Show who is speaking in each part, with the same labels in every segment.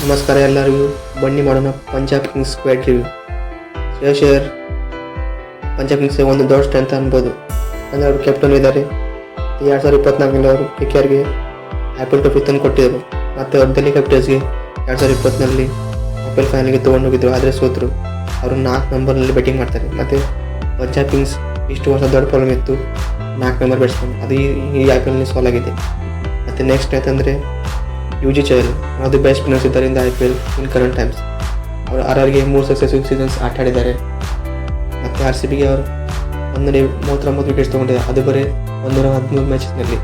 Speaker 1: ನಮಸ್ಕಾರ ಎಲ್ಲರಿಗೂ. ಬನ್ನಿ ಮಾಡೋಣ Punjab Kings squad review. Shreyas Punjab Kings ಒಂದು ದೊಡ್ಡ ಸ್ಟ್ರೆಂತ್ ಅನ್ಬೋದು. ಅಂದರೆ ಅವರು ಕ್ಯಾಪ್ಟನ್ ಇದ್ದಾರೆ. 2024ರಲ್ಲಿ ಅವರು KKRಗೆ ಆ್ಯಪಲ್ ಟ್ರೋಫಿ ತಂದು ಕೊಟ್ಟಿದ್ದರು. ಮತ್ತು ಅವರು ಡೆಲ್ಲಿ ಕ್ಯಾಪಿಟಲ್ಸ್ಗೆ 2020ನಲ್ಲಿ IPL ಫೈನಲ್ಗೆ ತೊಗೊಂಡೋಗಿದ್ದರು, ಆದರೆ ಸೋತರು. ಅವರು 4 ನಂಬರ್ನಲ್ಲಿ ಬ್ಯಾಟಿಂಗ್ ಮಾಡ್ತಾರೆ. ಮತ್ತು ಪಂಜಾಬ್ ಕಿಂಗ್ಸ್ ಇಷ್ಟು ವರ್ಷ ದೊಡ್ಡ ಪ್ರಾಬ್ಲಮ್ ಇತ್ತು, 4 ನಂಬರ್ ಬ್ಯಾಟ್ಸ್ಮನ್. ಅದು ಈ IPLನಲ್ಲಿ ಸಾಲ್ವ್ ಆಗಿದೆ. ಮತ್ತು ನೆಕ್ಸ್ಟ್ ಆಯ್ತಂದರೆ UG ಚಹಲ್, ಅದು ಬೆಸ್ಟ್ ಸ್ಪಿನ್ನರ್ಸ್ ಇದ್ದಾರೆ ಇನ್ IPL ಇನ್ ಕರೆಂಟ್ ಟೈಮ್ಸ್. ಅವರು RRಗೆ 3 ಸಕ್ಸಸ್ಫುಲ್ ಸೀಸನ್ಸ್ ಆಟ ಆಡಿದ್ದಾರೆ. ಮತ್ತು RCBಗೆ ಅವರು 139 ವಿಕೆಟ್ಸ್ ತೊಗೊಂಡಿದ್ದಾರೆ, ಅದು ಬರೀ 113 ಮ್ಯಾಚಸ್ನಲ್ಲಿ.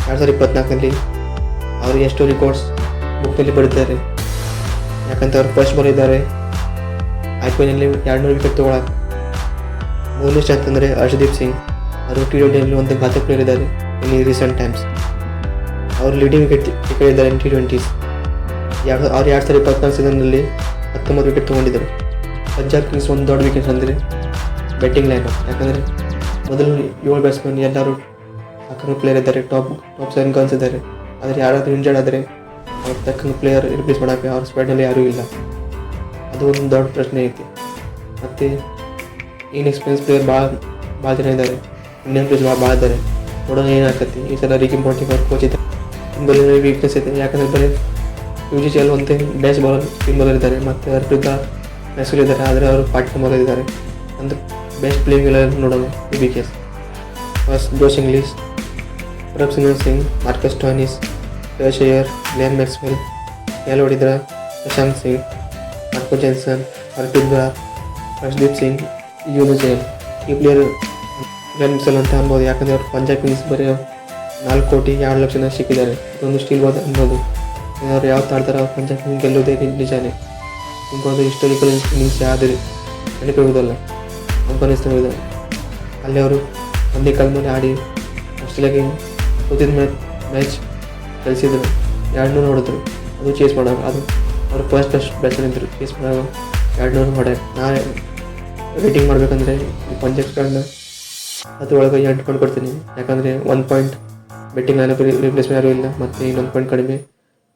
Speaker 1: 2024ನಲ್ಲಿ ಅವರು ಎಷ್ಟು ರೆಕಾರ್ಡ್ಸ್ ಬುಕ್ನಲ್ಲಿ ಬರೀತಾರೆ, ಯಾಕಂತ ಅವರು ಫಸ್ಟ್ ಬಾಲ್ ಇದ್ದಾರೆ IPLನಲ್ಲಿ 200 ವಿಕೆಟ್ ತೊಗೊಳಕ್ಕೆ. ಮೂರನೇ ಸ್ಟ್ರೆಂತ್ ಅಂದರೆ ಹರ್ಷದೀಪ್ ಸಿಂಗ್, ಅವರು T20ಯಲ್ಲಿ ಒಂದು ಘಾತಕ ಪ್ಲೇಯರ್ ಇದ್ದಾರೆ ಇನ್ ರೀಸೆಂಟ್ ಟೈಮ್ಸ್. ಅವರು ಲೀಡಿಂಗ್ ವಿಕೆಟ್ ಇದ್ದಾರೆ ಇನ್ T20s. ಅವ್ರು 2024 ಸೀಸನ್ನಲ್ಲಿ 19 ವಿಕೆಟ್ ತೊಗೊಂಡಿದ್ದರು. ಪಂಜಾಬ್ ಕಿಂಗ್ಸ್ ಒಂದು ದೊಡ್ಡ ವಿಕೆಟ್ ಅಂದರೆ ಬ್ಯಾಟಿಂಗ್ ಲೈನ್, ಯಾಕಂದರೆ ಮೊದಲು 7 ಬ್ಯಾಟ್ಸ್ಮನ್ ಎಲ್ಲರೂ ಸಾಕಷ್ಟು ಪ್ಲೇಯರ್ ಇದ್ದಾರೆ, ಟಾಪ್ 7 ಗನ್ಸ್ ಇದ್ದಾರೆ. ಆದರೆ ಯಾರಾದರೂ ಇಂಜರ್ಡ್ ಆದರೆ ಅವ್ರ ತಕ್ಕಂಗೆ ಪ್ಲೇಯರ್ ರಿಪ್ಲೇಸ್ ಮಾಡೋಕ್ಕೆ ಅವ್ರ ಸ್ಕ್ವಾಡ್ನಲ್ಲಿ ಯಾರೂ ಇಲ್ಲ. ಅದು ಒಂದು ದೊಡ್ಡ ಪ್ರಶ್ನೆ ಐತಿ. ಮತ್ತು ಇನ್ಎಕ್ಸ್ಪೀರಿಯನ್ಸ್ ಪ್ಲೇಯರ್ ಭಾಳ ಜನ ಇದ್ದಾರೆ, ಇಂಡಿಯನ್ ಪ್ಲೇಯರ್ಸ್ ಭಾಳ ಇದ್ದಾರೆ. ನೋಡೋಣ ಏನಾಗ್ತೈತಿ. ಈ ಸಲ ರಿಕಿ ಪಾಂಟಿಂಗ್ ಅವ್ರು ಕೋಚ್ ಇದ್ದಾರೆ. ಬರೀ ವೀಕ್ನೆಸ್ ಇದೆ, ಯಾಕಂದರೆ ಬರೀ UG ಚಹಲ್ ಒಂದು ಬೆಸ್ಟ್ ಬೌಲರ್, ಸ್ಪಿನ್ ಬೌಲರ್ ಇದ್ದಾರೆ. ಮತ್ತು ಹರ್ಪ್ರೀತ್ ಮೆಸ್ಕೂಲ್ ಇದ್ದಾರೆ, ಆದರೆ ಅವರು ಪಾರ್ಟ್ನರ್ ಬೌಲರ್ ಇದ್ದಾರೆ. ಅಂದರೆ ಬೆಸ್ಟ್ ಪ್ಲೇಯಿಂಗ್ ಎಲ್ಲ ನೋಡೋಣ ಈ wickets. First Josh Inglis, Prabh Singh, Marcus Stoinis, Shreyas Iyer, Glenn Maxwell, ಎಲ್ಲ ಹೊಡಿದ್ರ Prashant Singh, Marco Jansen, Harpreet Harshdeep Singh, UG Chahal. ಈ ಪ್ಲೇಯರ್ ಮಿಸಲ್ ಅಂತ ಅನ್ಬೋದು, ಯಾಕಂದರೆ ಅವರು ಪಂಜಾಬ್ ಕಿಂಗ್ಸ್ ಬರೀ 4 ಕೋಟಿ 2 ಲಕ್ಷ ಸಿಕ್ಕಿದ್ದಾರೆ. ಇದೊಂದು ಸ್ಟೀಲ್ ಬೋದು ಅನ್ಬೋದು. ಅವ್ರು ಯಾವತ್ತು ಆಡ್ತಾರೆ ಅವ್ರು ಪಂಜಾಬ್ ಕಿಂಗ್ಸ್ ಗೆಲ್ಲೋದೇ ನಿಜಾನೇ. ಇಂಕೊಂಡು ಹಿಸ್ಟೋರಿಕಲ್ ಇನ್ನಿಂಗ್ಸ್ ಯಾವುದೇ ನೆನಪಿರುವುದಲ್ಲ, ಅಫ್ಘಾನಿಸ್ತಾನ ಅಲ್ಲಿ ಅವರು ಒಂದೇ ಕಾಲ ಮೇಲೆ ಆಡಿ ಆಸ್ಟ್ರೇಲಿಯಾಗೆ ಸೋತಿದ ಮ್ಯಾಚ್ ಗೆಲ್ಲಿಸಿದ್ರು. 200 ಹೊಡೆದ್ರು, ಅದು ಚೇಸ್ ಮಾಡೋರು. ಅದು ಅವರು ಫಸ್ಟ್ ಬ್ಯಾಟ್ಸ್ಮನ್ ಇದ್ದರು, ಚೇಸ್ ಮಾಡೋ 200 ಹೊಡ್ಯಾರ. ನಾ ರೇಟಿಂಗ್ ಮಾಡಬೇಕಂದ್ರೆ ಪಂಜಾಬ್ ಸ್ಕ್ವಾಡ್ನ ಅದರೊಳಗೆ 8 ಪಾಯಿಂಟ್ ಕೊಡ್ತೀನಿ, ಯಾಕಂದರೆ 1 ಪಾಯಿಂಟ್ ಬ್ಯಾಟಿಂಗ್ ಲೈನಪ್ ರಿಪ್ಲೇಸ್ಮೆಂಟ್ ಯಾರೂ ಇಲ್ಲ. ಮತ್ತು ಇನ್ನೊಂದು ಪಾಯಿಂಟ್ ಕಡಿಮೆ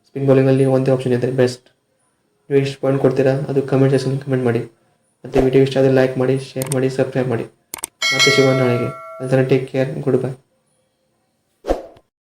Speaker 1: ಸ್ಪಿನ್ ಬೌಲಿಂಗಲ್ಲಿ ಒಂದೇ ಆಪ್ಷನ್ ಇದೆ ಬೆಸ್ಟ್. ನೀವು ಎಷ್ಟು ಪಾಯಿಂಟ್ ಕೊಡ್ತೀರಾ ಅದು ಕಮೆಂಟ್ ಸೆಕ್ಷನ್ ಕಮೆಂಟ್ ಮಾಡಿ. ಮತ್ತು ವಿಡಿಯೋ ಇಷ್ಟ ಆದರೆ ಲೈಕ್ ಮಾಡಿ, ಶೇರ್ ಮಾಡಿ, ಸಬ್ಸ್ಕ್ರೈಬ್ ಮಾಡಿ. ಮತ್ತು ಸಿಗೋಣ ನಾಳೆಗೆ. ಅದನ್ನು ಟೇಕ್ ಕೇರ್, ಗುಡ್ ಬೈ.